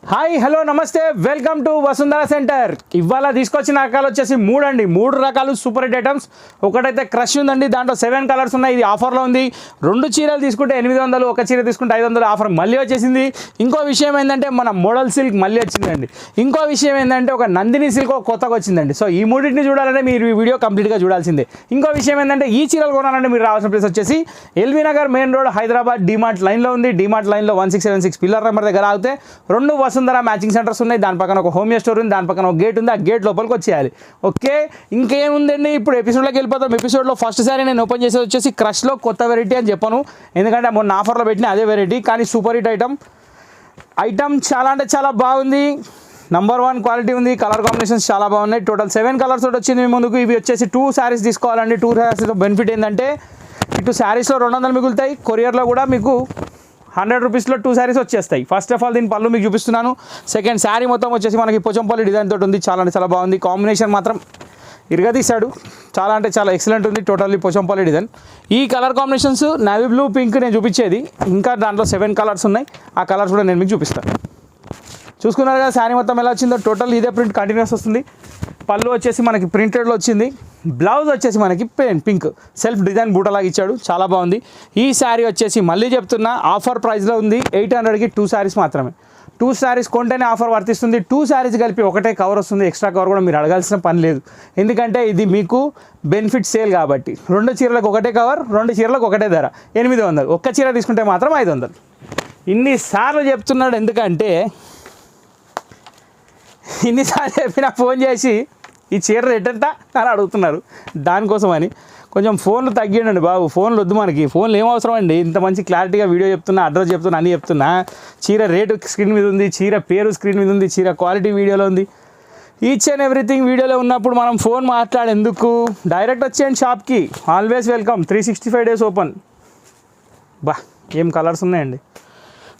Hi hello నమస్తే welcome to Vasundhara centre. ఇవాళ తీసుకొచ్చిన రకాలు వచ్చేసి మూడు రకాలు సూపర్ హిట్ ఐటమ్స్. ఒకటైతే క్రష్ ఉందండి, దాంట్లో 7 కలర్స్ ఉన్నాయి. ఇది ఆఫర్లో ఉంది. 2 చీరలు తీసుకుంటే 800, ఒక చీర తీసుకుంటే 500 ఆఫర్ మళ్ళీ వచ్చేసింది. ఇంకో విషయం ఏంటంటే మన మోడల్ సిల్క్ మళ్ళీ వచ్చిందండి. ఇంకో విషయం ఏంటంటే ఒక నందిని సిల్క్ కొత్తగా వచ్చిందండి. సో ఈ మూడింటిని చూడాలంటే మీరు ఈ వీడియో కంప్లీట్గా చూడాల్సిందే. ఇంకో విషయం ఏంటంటే ఈ చీరలు కొనాలంటే మీరు రావాల్సిన ప్లేస్ వచ్చేసి LB Nagar main road Hyderabad DMart లైన్లో ఉంది. డిమార్ట్ లైన్లో 1676 పిల్లర్ నెంబర్ దగ్గర ఆగితే 2 వసుంధర మ్యాచింగ్ సెంటర్స్ ఉన్నాయి. దాని పక్కన ఒక హోమియో స్టోర్ ఉంది, దాని పక్కన ఒక గేట్ ఉంది. ఆ గేట్ లోపలికి వచ్చేయాలి. ఓకే, ఇంకేముందండి, ఇప్పుడు ఎపిసోడ్లోకి వెళ్ళిపోతాం. ఎపిసోడ్లో ఫస్ట్ సారి నేను ఓపెన్ చేసేది వచ్చేసి క్రష్లో కొత్త వెరైటీ అని చెప్పాను, ఎందుకంటే మొన్న ఆఫర్లో పెట్టిన అదే వెరైటీ. కానీ సూపర్ హిట్ ఐటమ్ చాలా అంటే చాలా బాగుంది. నంబర్ 1 క్వాలిటీ ఉంది. కలర్ కాంబినేషన్స్ చాలా బాగున్నాయి. టోటల్ 7 కలర్స్ తోటి వచ్చింది మీ ముందుకు. ఇవి వచ్చేసి 2 శారీస్ తీసుకోవాలండి. 2 శారీస్తో బెనిఫిట్ ఏంటంటే ఇటు శారీస్లో 200 మిగులుతాయి, కొరియర్లో కూడా మీకు 100 రూపీస్లో 2 శారీస్ వచ్చేస్తాయి. ఫస్ట్ ఆఫ్ ఆల్ దీని పళ్ళు మీకు చూపిస్తున్నాను. సెకండ్ శారీ మొత్తం వచ్చేసి మనకి పోచంపల్లి డిజైన్ తోటి ఉంది. చాలా అంటే చాలా బాగుంది. కాంబినేషన్ మాత్రం ఇరగదీశాడు. చాలా అంటే చాలా ఎక్సలెంట్ ఉంది. Totally Pochampally design. ఈ colour combinations navy blue, pink నేను చూపించేది. ఇంకా దాంట్లో 7 కలర్స్ ఉన్నాయి. ఆ కలర్స్ కూడా నేను మీకు చూపిస్తాను. చూసుకున్నారు కదా శారీ మొత్తం ఎలా వచ్చిందో. టోటల్ ఇదే ప్రింట్ కంటిన్యూస్ వస్తుంది. పళ్ళు వచ్చేసి మనకి ప్రింటెడ్లో వచ్చింది. బ్లౌజ్ వచ్చేసి మనకి పింక్ సెల్ఫ్ డిజైన్ బూటలాగా ఇచ్చాడు. చాలా బాగుంది. ఈ శారీ వచ్చేసి మళ్ళీ చెప్తున్నా ఆఫర్ ప్రైస్లో ఉంది. 800కి 2 శారీస్ మాత్రమే. 2 శారీస్ కొంటేనే ఆఫర్ వర్తిస్తుంది. 2 శారీస్ కలిపి ఒకటే కవర్ వస్తుంది. ఎక్స్ట్రా కవర్ కూడా మీరు అడగాల్సిన పని లేదు, ఎందుకంటే ఇది మీకు బెనిఫిట్ సేల్ కాబట్టి. 2 చీరలకు ఒకటే కవర్, 2 చీరలకు ఒకటే ధర 800. ఒక్క చీర తీసుకుంటే మాత్రం 500. ఇన్నిసార్లు చెప్తున్నాడు, ఎందుకంటే ఇన్నిసార్లు చెప్పినా ఫోన్ చేసి ఈ చీర రేట్ ఎంత అని అడుగుతున్నారు. దానికోసమని కొంచెం ఫోన్లు తగ్గిండండి బాబు. ఫోన్లు వద్దు మనకి. ఫోన్లు ఏమవసరం అండి, ఇంత మంచి క్లారిటీగా వీడియో చెప్తున్నా, అడ్రస్ చెప్తున్నా, అన్నీ చెప్తున్నా. చీర రేటు స్క్రీన్ మీద ఉంది, చీర పేరు స్క్రీన్ మీద ఉంది, చీర క్వాలిటీ వీడియోలో ఉంది. ఈచ్ అండ్ ఎవ్రీథింగ్ వీడియోలో ఉన్నప్పుడు మనం ఫోన్ మాట్లాడేందుకు? డైరెక్ట్ వచ్చేయండి షాప్కి. Always welcome. 365 days open. బా ఏం కలర్స్ ఉన్నాయండి,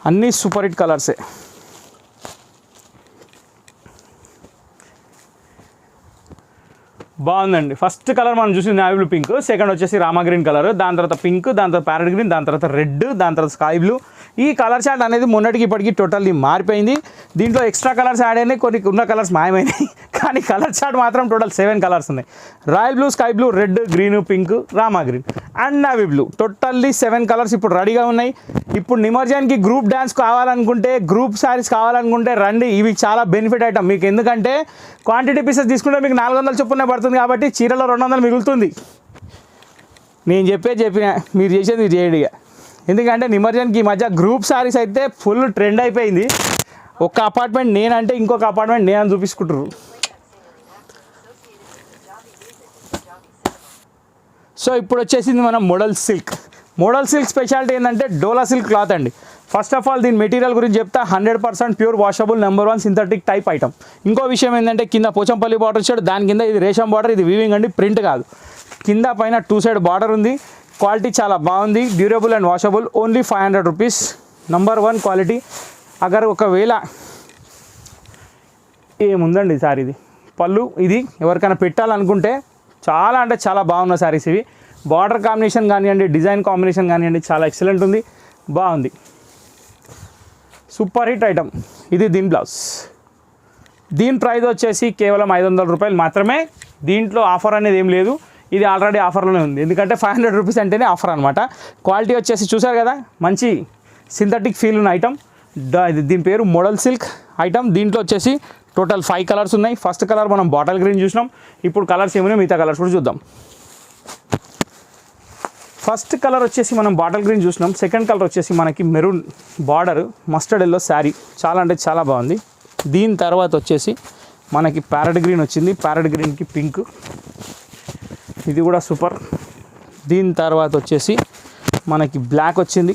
అన్నీ సూపర్ హిట్ కలర్సే. బాగుందండి. ఫస్ట్ కలర్ మనం చూసి నేవీ బ్లూ పింక్, సెకండ్ వచ్చేసి రామా గ్రీన్ కలర్, దాని తర్వాత పింక్, దాని తర్వాత ప్యారెట్ గ్రీన్, దాని తర్వాత రెడ్, దాని తర్వాత స్కై బ్లూ. ఈ కలర్ చార్ట్ అనేది మొన్నటికి ఇప్పటికీ టోటల్లీ మారిపోయింది. దీంట్లో ఎక్స్ట్రా కలర్స్ యాడ్ అయినాయి, కొన్ని ఉన్న కలర్స్ మాయమైనాయి. కానీ కలర్ చార్ట్ మాత్రం టోటల్ 7 కలర్స్ ఉన్నాయి. Royal blue, sky blue, red, green, pink, Rama green and navy blue. Totally 7 colours ఇప్పుడు రెడీగా ఉన్నాయి. ఇప్పుడు నిమజ్జనానికి గ్రూప్ డ్యాన్స్ కావాలనుకుంటే, గ్రూప్ శారీస్ కావాలనుకుంటే రండి. ఇవి చాలా బెనిఫిట్ ఐటమ్ మీకు, ఎందుకంటే క్వాంటిటీ పీసెస్ తీసుకుంటే మీకు 400 చొప్పున పడుతుంది కాబట్టి చీరలో 200 మిగులుతుంది. నేను చెప్పిన మీరు చేసేది మీరు చేయండి. ఎందుకంటే నిమజ్జనానికి ఈ మధ్య గ్రూప్ శారీస్ అయితే ఫుల్ ట్రెండ్ అయిపోయింది. ఒక అపార్ట్మెంట్ నేనంటే ఇంకొక అపార్ట్మెంట్ నేనని చూపించుకుంటారు. సో ఇప్పుడు వచ్చేసింది మనం model silk. Model silk speciality ఏంటంటే డోలా సిల్క్ క్లాత్ అండి. ఫస్ట్ ఆఫ్ ఆల్ దీని మెటీరియల్ గురించి చెప్తా. 100% pure washable number 1 synthetic type item. ఇంకో విషయం ఏంటంటే కింద పోచంపల్లి బార్డర్ ఇచ్చాడు, దాని కింద ఇది రేషం బార్డర్. ఇది వీవింగ్ అండి, ప్రింట్ కాదు. కింద పైన 2 సైడ్ బార్డర్ ఉంది. క్వాలిటీ చాలా బాగుంది. Durable and washable. Only 500 rupees. Number 1 quality. Agar ఒకవేళ ఏముందండి సారీ, ఇది పళ్ళు. ఇది ఎవరికైనా పెట్టాలనుకుంటే చాలా అంటే చాలా బాగున్న శారీస్ ఇవి. బార్డర్ కాంబినేషన్ కానివ్వండి, డిజైన్ కాంబినేషన్ కానివ్వండి, చాలా ఎక్సలెంట్ ఉంది, బాగుంది. Super hit item. ఇది దీని బ్లౌజ్. దీని ప్రైస్ వచ్చేసి కేవలం 500 రూపాయలు మాత్రమే. దీంట్లో ఆఫర్ అనేది ఏం లేదు. ఇది ఆల్రెడీ ఆఫర్లోనే ఉంది, ఎందుకంటే 500 రూపీస్ అంటేనే ఆఫర్ అనమాట. క్వాలిటీ వచ్చేసి చూసారు కదా, మంచి సింథటిక్ ఫీల్ ఉన్న ఐటమ్. దీని పేరు మోడల్ సిల్క్ ఐటమ్. దీంట్లో వచ్చేసి టోటల్ 5 కలర్స్ ఉన్నాయి. ఫస్ట్ కలర్ మనం బాటిల్ గ్రీన్ చూసినాం. ఇప్పుడు కలర్స్ ఏమైనా మిగతా కలర్స్ కూడా చూద్దాం. ఫస్ట్ కలర్ వచ్చేసి మనం బాటిల్ గ్రీన్ చూసినాం. సెకండ్ కలర్ వచ్చేసి మనకి maroon border, mustard yellow sari. చాలా అంటే చాలా బాగుంది. దీని తర్వాత వచ్చేసి మనకి ప్యారెట్ గ్రీన్ వచ్చింది. ప్యారెట్ గ్రీన్కి పింక్, ఇది కూడా సూపర్. దీని తర్వాత వచ్చేసి మనకి బ్లాక్ వచ్చింది.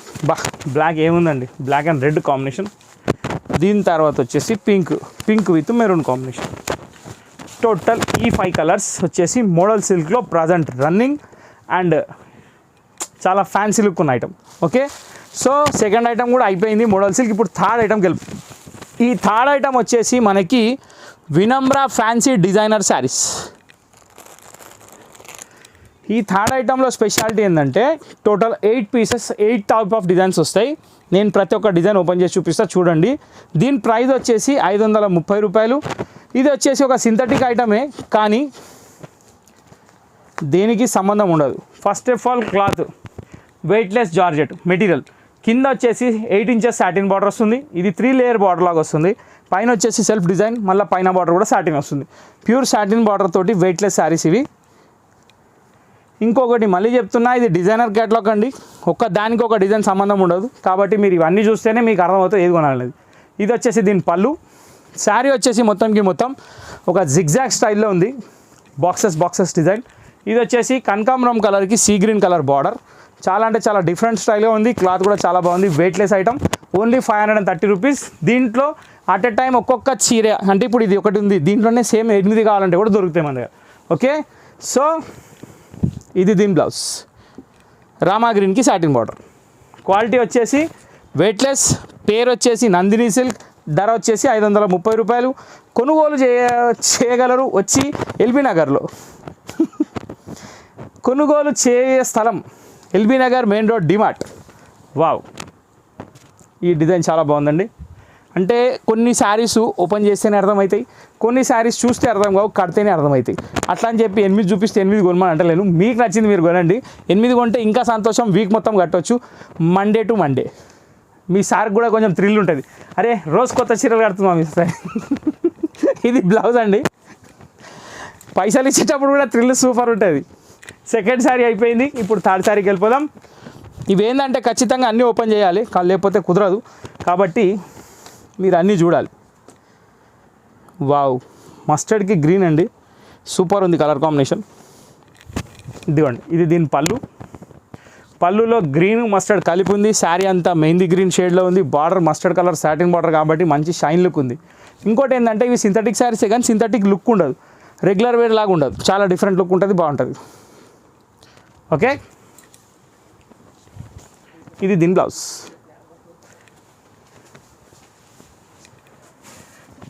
బ్లాక్ ఏముందండి, బ్లాక్ అండ్ రెడ్ కాంబినేషన్. దీని తర్వాత వచ్చేసి pink with maroon combination. Total ఈ 5 కలర్స్ వచ్చేసి మోడల్ సిల్క్లో ప్రజెంట్ రన్నింగ్ అండ్ చాలా ఫ్యాన్సీ లుక్ ఉన్న item. Okay, so second item కూడా అయిపోయింది మోడల్ సిల్క్. ఇప్పుడు థర్డ్ ఐటమ్కి వెళ్ళి. ఈ థర్డ్ ఐటమ్ వచ్చేసి మనకి వినమ్ర ఫ్యాన్సీ డిజైనర్ శారీస్. ఈ థర్డ్ ఐటెంలో స్పెషాలిటీ ఏంటంటే total 8 pieces 8 type of designs వస్తాయి. నేను ప్రతి ఒక్క డిజైన్ ఓపెన్ చేసి చూపిస్తా చూడండి. దీని ప్రైస్ వచ్చేసి 530 రూపాయలు. ఇది వచ్చేసి ఒక సింథటిక్ ఐటమే, కానీ దేనికి సంబంధం ఉండదు. First of all cloth weightless georgette material, కింద వచ్చేసి 8 ఇంచెస్ సాటిన్ బార్డర్ వస్తుంది. ఇది 3 లేయర్ బార్డర్ లాగా వస్తుంది. పైన వచ్చేసి సెల్ఫ్ డిజైన్, మళ్ళీ పైన బార్డర్ కూడా సాటిన్ వస్తుంది. ప్యూర్ సాటిన్ బార్డర్ తోటి వెయిట్లెస్ శారీస్ ఇవి. ఇంకొకటి మళ్ళీ చెప్తున్నా, ఇది డిజైనర్ క్యాటలాగ్ అండి. దానికి ఒక డిజైన్ సంబంధం ఉండదు. కాబట్టి మీరు ఇవన్నీ చూస్తేనే మీకు అర్థమవుతుంది ఏది కొనాలనేది. ఇది వచ్చేసి దీని పళ్ళు. శారీ వచ్చేసి మొత్తం ఒక జిగ్జాగ్ స్టైల్లో ఉంది, బాక్సెస్ డిజైన్. ఇది వచ్చేసి కనకాంబరం కలర్కి సీ గ్రీన్ కలర్ బార్డర్. చాలా అంటే చాలా డిఫరెంట్ స్టైల్లో ఉంది. క్లాత్ కూడా చాలా బాగుంది. Weightless item, only 530 rupees. దీంట్లో అట్ ఎ టైం ఒక్కొక్క చీర, అంటే ఇప్పుడు ఇది ఒకటి ఉంది, దీంట్లోనే సేమ్ 8 కావాలంటే కూడా దొరుకుతాయి మన దగ్గర. ఓకే, సో ఇది దీని బ్లౌజ్, రామా గ్రీన్కి సాటిన్ బార్డర్. క్వాలిటీ వచ్చేసి వెయిట్లెస్, పేరు వచ్చేసి నందిని సిల్క్. ధర వచ్చేసి 530 రూపాయలు. కొనుగోలు చేయగలరు వచ్చి ఎల్బీ నగర్లో. కొనుగోలు చేయ స్థలం LB Nagar main road DMart. Wow, ఈ డిజైన్ చాలా బాగుందండి. అంటే కొన్ని శారీస్ ఓపెన్ చేస్తేనే అర్థమవుతాయి, కొన్ని శారీస్ చూస్తే అర్థం కావు, కడితేనే అర్థమవుతాయి. అట్లా అని చెప్పి 8 చూపిస్తే 8 కొనమని అంటలేను. మీకు నచ్చింది మీరు కొనండి. 8 కొంటే ఇంకా సంతోషం, వీక్ మొత్తం కట్టవచ్చు. మండే టు మండే మీ సార్కి కూడా కొంచెం థ్రిల్ ఉంటుంది. అరే రోజు కొత్త చీరలు కడుతున్నాం ఇస్తాయి. ఇది బ్లౌజ్ అండి. పైసలు ఇచ్చేటప్పుడు కూడా థ్రిల్ సూపర్ ఉంటుంది. సెకండ్ శారీ అయిపోయింది, ఇప్పుడు థర్డ్ శారీకి వెళ్ళిపోదాం. ఇవేంటంటే ఖచ్చితంగా అన్నీ ఓపెన్ చేయాలి, లేకపోతే కుదరదు. కాబట్టి మీరు అన్నీ చూడాలి. వావ్, మస్టర్డ్కి గ్రీన్ అండి, సూపర్ ఉంది కలర్ కాంబినేషన్. ఇదిగోండి, ఇది దీని పళ్ళులో గ్రీన్ మస్టర్డ్ కలిపి ఉంది. శారీ అంతా మెహందీ గ్రీన్ షేడ్లో ఉంది. Border mustard colour satin border కాబట్టి మంచి షైన్ లుక్ ఉంది. ఇంకోటి ఏంటంటే ఇవి సింథటిక్ శారీసే, కానీ సింథటిక్ లుక్ ఉండదు, రెగ్యులర్ వేర్ లాగా ఉండదు, చాలా డిఫరెంట్ లుక్ ఉంటుంది, బాగుంటుంది. ఓకే, ఇది దీని బ్లౌజ్.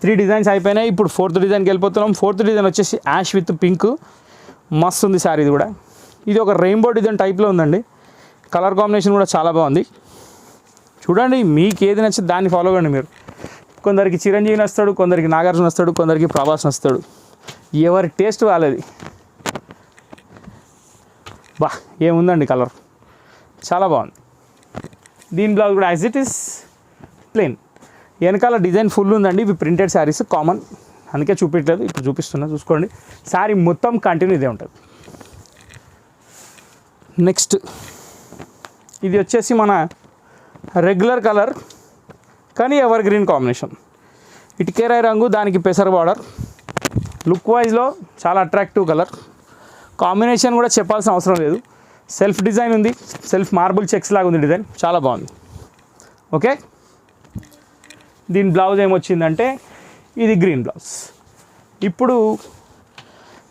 3 డిజైన్స్ అయిపోయినాయి. ఇప్పుడు 4th డిజైన్కి వెళ్ళిపోతున్నాం. 4th డిజైన్ వచ్చేసి యాష్ విత్ పింక్. మస్తు ఉంది శారీ. ఇది కూడా ఇది ఒక రెయిన్బో డిజైన్ టైప్లో ఉందండి. కలర్ కాంబినేషన్ కూడా చాలా బాగుంది. చూడండి, మీకు ఏది నచ్చితే దాన్ని ఫాలో కండి మీరు. కొందరికి చిరంజీవి నస్తాడు, కొందరికి నాగార్జున వస్తాడు, కొందరికి ప్రభాస్ నస్తాడు. ఎవరి టేస్ట్ వాళ్ళది. బా, ఏముందండి కలర్, చాలా బాగుంది. దీని బ్లౌజ్ కూడా యాజ్ ఇట్ ఈస్ ప్లెయిన్. వెనకాల డిజైన్ ఫుల్ ఉందండి. ఇవి ప్రింటెడ్ శారీస్ కామన్, అందుకే చూపించలేదు, ఇప్పుడు చూపిస్తున్నా చూసుకోండి. శారీ మొత్తం కంటిన్యూ ఇదే ఉంటుంది. నెక్స్ట్ ఇది వచ్చేసి మన రెగ్యులర్ కలర్, కానీ ఎవర్ గ్రీన్ కాంబినేషన్. ఇటుకేరాయి రంగు, దానికి పెసర్ బార్డర్. లుక్ వైజ్లో చాలా అట్రాక్టివ్ కలర్ కాంబినేషన్, కూడా చెప్పాల్సిన అవసరం లేదు. సెల్ఫ్ డిజైన్ ఉంది, సెల్ఫ్ మార్బుల్ చెక్స్ లాగా ఉంది డిజైన్, చాలా బాగుంది. ఓకే, దీని బ్లౌజ్ ఏమొచ్చిందంటే ఇది గ్రీన్ బ్లౌజ్. ఇప్పుడు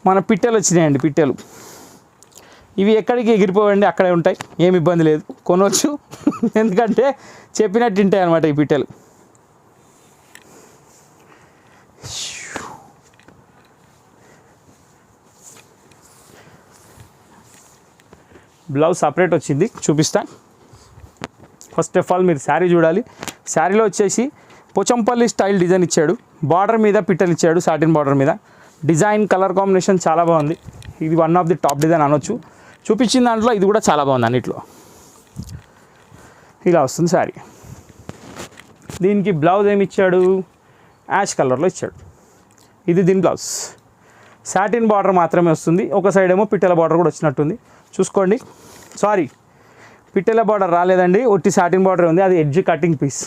మన పిట్టెలు వచ్చినాయండి. పిట్టెలు ఇవి ఎక్కడికి ఎగిరిపోవండి, అక్కడే ఉంటాయి, ఏమి ఇబ్బంది లేదు, కొనవచ్చు. ఎందుకంటే చెప్పినట్టు ఉంటాయి అన్నమాట ఈ పిట్టెలు. బ్లౌజ్ సపరేట్ వచ్చింది, చూపిస్తా. ఫస్ట్ ఆఫ్ ఆల్ మీరు శారీ చూడాలి. శారీలో వచ్చేసి పోచంపల్లి స్టైల్ డిజైన్ ఇచ్చాడు. బార్డర్ మీద పిట్టలు ఇచ్చాడు, సాటిన్ బార్డర్ మీద. డిజైన్ కలర్ కాంబినేషన్ చాలా బాగుంది. ఇది one of the top design అనొచ్చు. చూపించిన దాంట్లో ఇది కూడా చాలా బాగుంది. అన్నిట్లో ఇలా వస్తుంది శారీ. దీనికి బ్లౌజ్ ఏమి ఇచ్చాడు, యాష్ కలర్లో ఇచ్చాడు. ఇది దీని బ్లౌజ్. సాటిన్ బార్డర్ మాత్రమే వస్తుంది. ఒక సైడ్ ఏమో పిట్టల బార్డర్ కూడా వచ్చినట్టుంది, చూసుకోండి. సారీ, పిట్టల బార్డర్ రాలేదండి, ఒట్టి సాటిన్ బార్డర్ ఉంది. అది ఎడ్జ్ కటింగ్ పీస్.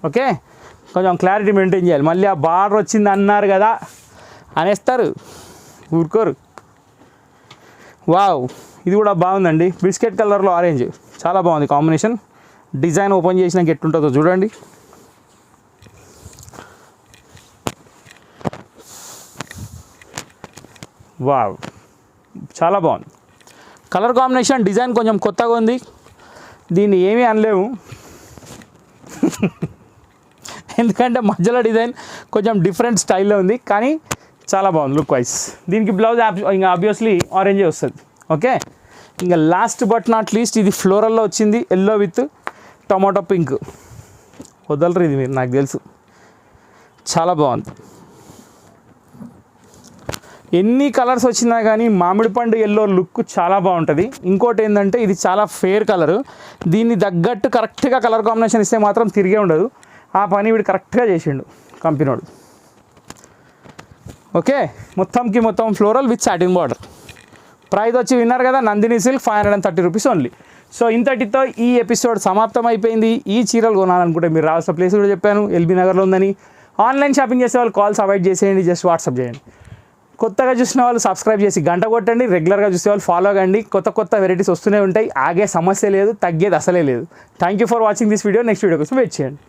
ఓకే, కొంచెం క్లారిటీ మెయింటైన్ చేయాలి. మళ్ళీ ఆ బార్డర్ వచ్చింది అన్నారు కదా అనేస్తారు, ఊరుకోరు. వావ్, ఇది కూడా బాగుందండి. బిస్కెట్ కలర్లో ఆరెంజ్, చాలా బాగుంది కాంబినేషన్. డిజైన్ ఓపెన్ చేసినాక ఎట్టుంటుందో చూడండి. వావ్, చాలా బాగుంది కలర్ కాంబినేషన్. డిజైన్ కొంచెం కొత్తగా ఉంది, దీన్ని ఏమీ అనలేము. ఎందుకంటే మధ్యలో డిజైన్ కొంచెం డిఫరెంట్ స్టైల్లో ఉంది, కానీ చాలా బాగుంది లుక్ వైజ్. దీనికి బ్లౌజ్ ఇంకా ఆబ్వియస్లీ ఆరెంజే వస్తుంది. ఓకే, ఇంకా లాస్ట్ బట్ నాట్ లీస్ట్ ఇది ఫ్లోరల్లో వచ్చింది, ఎల్లో విత్ టొమాటో పింక్. వదలరు ఇది మీరు, నాకు తెలుసు, చాలా బాగుంది. ఎన్ని కలర్స్ వచ్చినా కానీ మామిడి పండు ఎల్లో లుక్ చాలా బాగుంటుంది. ఇంకోటి ఏంటంటే ఇది చాలా ఫేర్ కలరు, దీన్ని తగ్గట్టు కరెక్ట్గా కలర్ కాంబినేషన్ ఇస్తే మాత్రం తిరిగే ఉండదు. ఆ పని వీడు కరెక్ట్గా చేసిండు కంపెనీవాడు. ఓకే, మొత్తం floral with satin border. Price వచ్చి విన్నారు కదా, Nandini silk 530 rupees only. So ఇంతటితో ఈ ఎపిసోడ్ సమాప్తం అయిపోయింది. ఈ చీరలు కొనాలనుకుంటే మీరు రావాల్సిన ప్లేస్ కూడా చెప్పాను, ఎల్బీ నగర్లో ఉందని. ఆన్లైన్ షాపింగ్ చేసే వాళ్ళు కాల్స్ అవాయిడ్ చేసేయండి, జస్ట్ వాట్సాప్ చేయండి. కొత్తగా చూసిన వాళ్ళు సబ్స్క్రైబ్ చేసి గంట కొట్టండి, రెగ్యులర్గా చూసే వాళ్ళు ఫాలో కండి. కొత్త వెరైటీస్ వస్తూనే ఉంటాయి, ఆగే సమస్య లేదు, తగ్గేది అసలే లేదు. Thank you for watching this video. Next video కోసం వెయిట్ చేయండి.